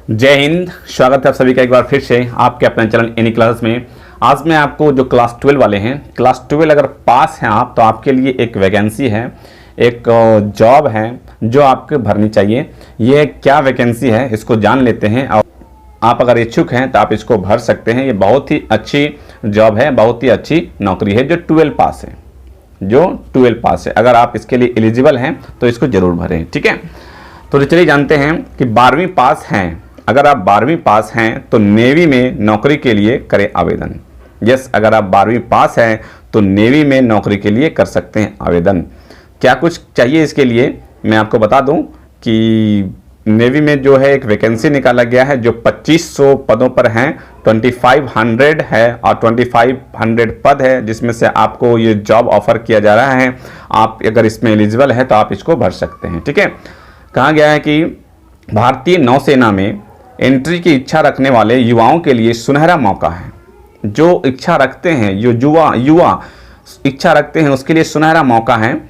जय हिंद। स्वागत है आप सभी का एक बार फिर से आपके अपने चैनल एनी क्लासेस में। आज मैं आपको जो क्लास 12 वाले हैं, क्लास 12 अगर पास हैं आप तो आपके लिए एक वैकेंसी है, एक जॉब है जो आपको भरनी चाहिए। ये क्या वैकेंसी है इसको जान लेते हैं। और आप अगर इच्छुक हैं तो आप इसको भर सकते हैं। ये बहुत ही अच्छी जॉब है, बहुत ही अच्छी नौकरी है जो 12 पास है, जो 12 पास है। अगर आप इसके लिए एलिजिबल हैं तो इसको जरूर भरें, ठीक है। तो चलिए जानते हैं कि 12वीं पास हैं। अगर आप 12वीं पास हैं तो नेवी में नौकरी के लिए करें आवेदन। यस, अगर आप 12वीं पास हैं तो नेवी में नौकरी के लिए कर सकते हैं आवेदन। क्या कुछ चाहिए इसके लिए मैं आपको बता दूं कि नेवी में जो है एक वैकेंसी निकाला गया है जो 2500 पदों पर हैं। 2500 है और 2500 पद है जिसमें से आपको ये जॉब ऑफर किया जा रहा है। आप अगर इसमें एलिजिबल है तो आप इसको भर सकते हैं, ठीक है। कहा गया है कि भारतीय नौसेना में एंट्री की इच्छा रखने वाले युवाओं के लिए सुनहरा मौका है। जो इच्छा रखते हैं, जो युवा इच्छा रखते हैं उसके लिए सुनहरा मौका है।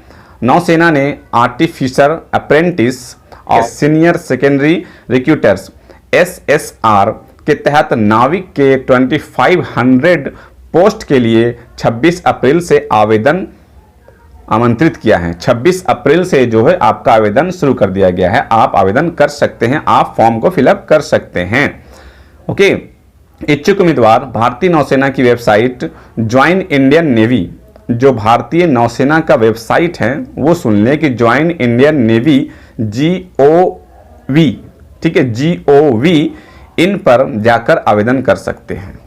नौसेना ने आर्टिफिशियल अप्रेंटिस और सीनियर सेकेंडरी रिक्रूटर्स SSR के तहत नाविक के 2500 पोस्ट के लिए 26 अप्रैल से आवेदन आमंत्रित किया है। 26 अप्रैल से जो है आपका आवेदन शुरू कर दिया गया है। आप आवेदन कर सकते हैं, आप फॉर्म को फिलअप कर सकते हैं। ओके, इच्छुक उम्मीदवार भारतीय नौसेना की वेबसाइट ज्वाइन इंडियन नेवी, जो भारतीय नौसेना का वेबसाइट है वो सुन लें कि ज्वाइन इंडियन नेवी GOV, ठीक है, GOV इन पर जाकर आवेदन कर सकते हैं।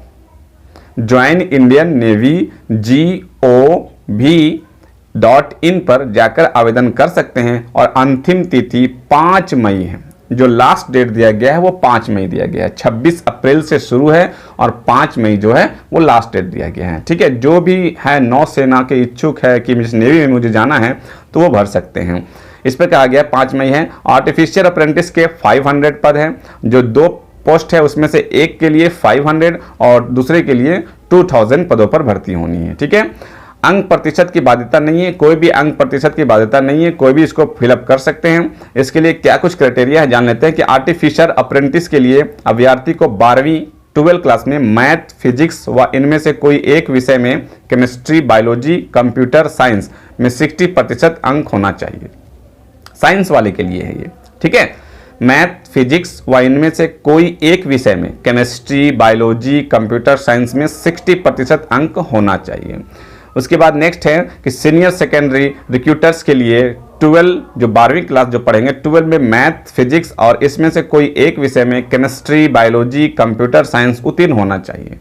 ज्वाइन इंडियन नेवी GOV.in पर जाकर आवेदन कर सकते हैं और अंतिम तिथि 5 मई है। जो लास्ट डेट दिया गया है वो 5 मई दिया गया है। 26 अप्रैल से शुरू है और 5 मई जो है वो लास्ट डेट दिया गया है, ठीक है। जो भी है नौसेना के इच्छुक है कि मुझे नेवी में मुझे जाना है तो वो भर सकते हैं। इस पर कहा गया 5 मई है। आर्टिफिशियल अप्रेंटिस के 500 पद हैं। जो 2 पोस्ट है उसमें से एक के लिए 500 और दूसरे के लिए 2000 पदों पर भर्ती होनी है, ठीक है। अंक प्रतिशत की बाध्यता नहीं है, कोई भी अंक प्रतिशत की बाध्यता नहीं है, कोई भी इसको फिलअप कर सकते हैं। इसके लिए क्या कुछ क्राइटेरिया है जान लेते हैं कि आर्टिफिशियल अप्रेंटिस के लिए अभ्यर्थी को 12वीं 12 क्लास में मैथ, फिजिक्स व इनमें से कोई एक विषय में केमिस्ट्री, बायोलॉजी, कंप्यूटर साइंस में 60% अंक होना चाहिए। साइंस वाले के लिए है ये, ठीक है। मैथ, फिजिक्स व इनमें से कोई एक विषय में केमिस्ट्री, बायोलॉजी, कंप्यूटर साइंस में 60% अंक होना चाहिए। उसके बाद नेक्स्ट है कि सीनियर सेकेंडरी रिक्रूटर्स के लिए 12 जो 12वीं क्लास जो पढ़ेंगे 12 में मैथ, फिजिक्स और इसमें से कोई एक विषय में केमिस्ट्री, बायोलॉजी, कंप्यूटर साइंस उत्तीर्ण होना चाहिए,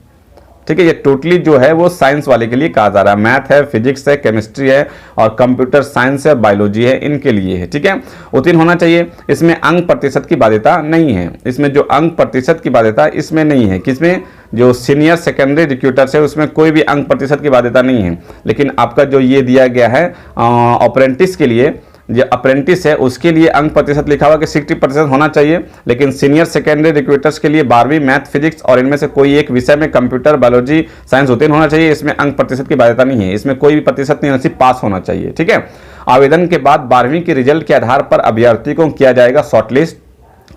ठीक है। ये टोटली जो है वो साइंस वाले के लिए कहा जा रहा है। मैथ है, फिजिक्स है, केमिस्ट्री है और कंप्यूटर साइंस है, बायोलॉजी है, इनके लिए है, ठीक है। उत्तीर्ण होना चाहिए। इसमें अंक प्रतिशत की बाध्यता नहीं है। इसमें जो अंक प्रतिशत की बाध्यता इसमें नहीं है। किसमें? जो सीनियर सेकेंडरी रिक्रूटर्स है उसमें कोई भी अंक प्रतिशत की बाध्यता नहीं है। लेकिन आपका जो ये दिया गया है अप्रेंटिस के लिए, जो अप्रेंटिस है उसके लिए अंक प्रतिशत लिखा हुआ कि 60% होना चाहिए। लेकिन सीनियर सेकेंडरी रिक्रूटर्स के लिए 12वीं मैथ, फिजिक्स और इनमें से कोई एक विषय में कंप्यूटर, बायोलॉजी, साइंस उत्तीर्ण होना चाहिए। इसमें अंक प्रतिशत की बाध्यता नहीं है। इसमें कोई भी प्रतिशत नहीं, सिर्फ पास होना चाहिए, ठीक है। आवेदन के बाद 12वीं के रिजल्ट के आधार पर अभ्यर्थी को किया जाएगा शॉर्टलिस्ट।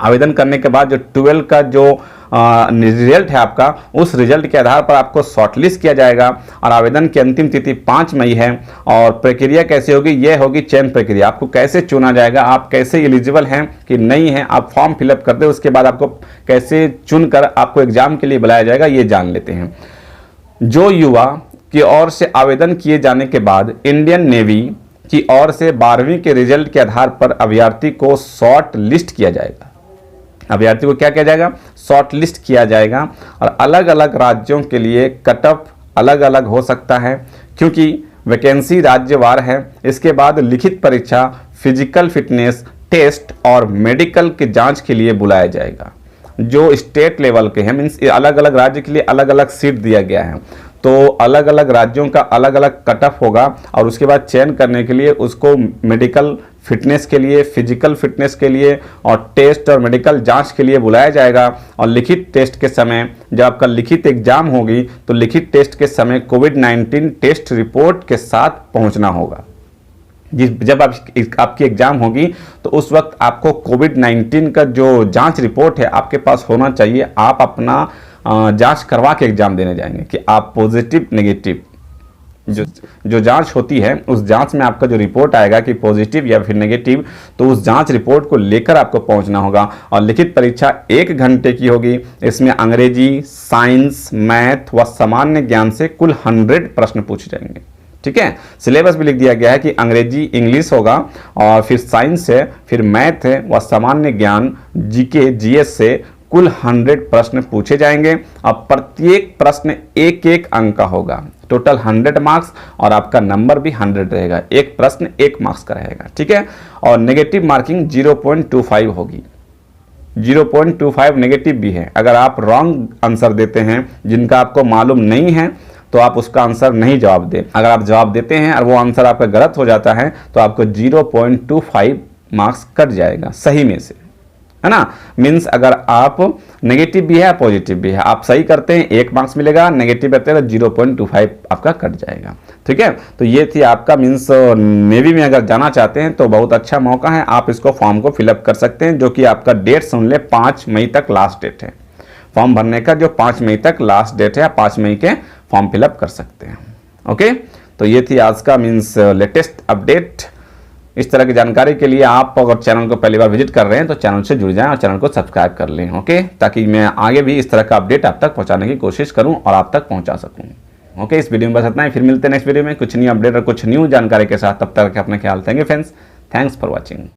आवेदन करने के बाद जो 12 का जो रिजल्ट है आपका, उस रिजल्ट के आधार पर आपको शॉर्टलिस्ट किया जाएगा और आवेदन की अंतिम तिथि 5 मई है। और प्रक्रिया कैसे होगी? यह होगी चयन प्रक्रिया। आपको कैसे चुना जाएगा, आप कैसे एलिजिबल हैं कि नहीं हैं, आप फॉर्म फिलअप कर दे, उसके बाद आपको कैसे चुनकर आपको एग्जाम के लिए बुलाया जाएगा ये जान लेते हैं। जो युवा की ओर से आवेदन किए जाने के बाद इंडियन नेवी की ओर से 12वीं के रिजल्ट के आधार पर अभ्यर्थी को शॉर्ट लिस्ट किया जाएगा। अभ्यर्थी को क्या किया जाएगा? शॉर्ट लिस्ट किया जाएगा। और अलग अलग राज्यों के लिए कट ऑफ अलग अलग हो सकता है क्योंकि वैकेंसी राज्यवार है। इसके बाद लिखित परीक्षा, फिजिकल फिटनेस टेस्ट और मेडिकल की जांच के लिए बुलाया जाएगा। जो स्टेट लेवल के हैं, मीन्स अलग अलग राज्य के लिए अलग अलग सीट दिया गया है, तो अलग अलग राज्यों का अलग अलग कट ऑफ होगा और उसके बाद चयन करने के लिए उसको मेडिकल फिटनेस के लिए, फिजिकल फिटनेस के लिए और टेस्ट और मेडिकल जांच के लिए बुलाया जाएगा। और लिखित टेस्ट के समय, जब आपका लिखित एग्जाम होगी तो लिखित टेस्ट के समय कोविड-19 टेस्ट रिपोर्ट के साथ पहुंचना होगा। जब आपकी एग्ज़ाम होगी तो उस वक्त आपको कोविड-19 का जो जांच रिपोर्ट है आपके पास होना चाहिए। आप अपना जांच करवा के एग्ज़ाम देने जाएंगे कि आप पॉजिटिव नेगेटिव, जो जांच होती है उस जांच में आपका जो रिपोर्ट आएगा कि पॉजिटिव या फिर नेगेटिव, तो उस जांच रिपोर्ट को लेकर आपको पहुंचना होगा। और लिखित परीक्षा 1 घंटे की होगी। इसमें अंग्रेजी, साइंस, मैथ व सामान्य ज्ञान से कुल 100 प्रश्न पूछे जाएंगे। ठीक है, सिलेबस भी लिख दिया गया है कि अंग्रेजी इंग्लिश होगा और फिर साइंस है, फिर मैथ है व सामान्य ज्ञान जीके जीएस से कुल 100 प्रश्न पूछे जाएंगे। अब प्रत्येक प्रश्न 1-1 अंक का होगा। टोटल 100 मार्क्स और आपका नंबर भी 100 रहेगा। एक प्रश्न 1 मार्क्स का रहेगा। ठीक है, और नेगेटिव मार्किंग 0.25 होगी। 0.25 नेगेटिव भी है। अगर आप रॉन्ग आंसर देते हैं जिनका आपको मालूम नहीं है तो आप उसका आंसर नहीं जवाब दें। अगर आप जवाब देते हैं और वो आंसर आपका गलत हो जाता है तो आपको 0.25 मार्क्स कट जाएगा सही में से, है ना। मीन्स अगर आप नेगेटिव भी है पॉजिटिव भी है, आप सही करते हैं 1 मार्क्स मिलेगा, नेगेटिव करते हैं तो 0.25 आपका कट जाएगा। ठीक है, तो ये थी आपका मीन्स नेवी में अगर जाना चाहते हैं तो बहुत अच्छा मौका है। आप इसको फॉर्म को फिलअप कर सकते हैं, जो कि आपका डेट सुन ले 5 मई तक लास्ट डेट है फॉर्म भरने का। जो 5 मई तक लास्ट डेट है, 5 मई के फॉर्म फिलअप कर सकते हैं। ओके, तो ये थी आज का मीन्स लेटेस्ट अपडेट। इस तरह की जानकारी के लिए आप अगर चैनल को पहली बार विजिट कर रहे हैं तो चैनल से जुड़ जाएं और चैनल को सब्सक्राइब कर लें। ओके, ताकि मैं आगे भी इस तरह का अपडेट आप तक पहुंचाने की कोशिश करूं और आप तक पहुंचा सकूं। ओके, इस वीडियो में बस इतना ही। फिर मिलते हैं नेक्स्ट वीडियो में कुछ न्यू अपडेट और कुछ न्यू जानकारी के साथ। तब तक अपना ख्याल। Thank you friends, thanks for watching.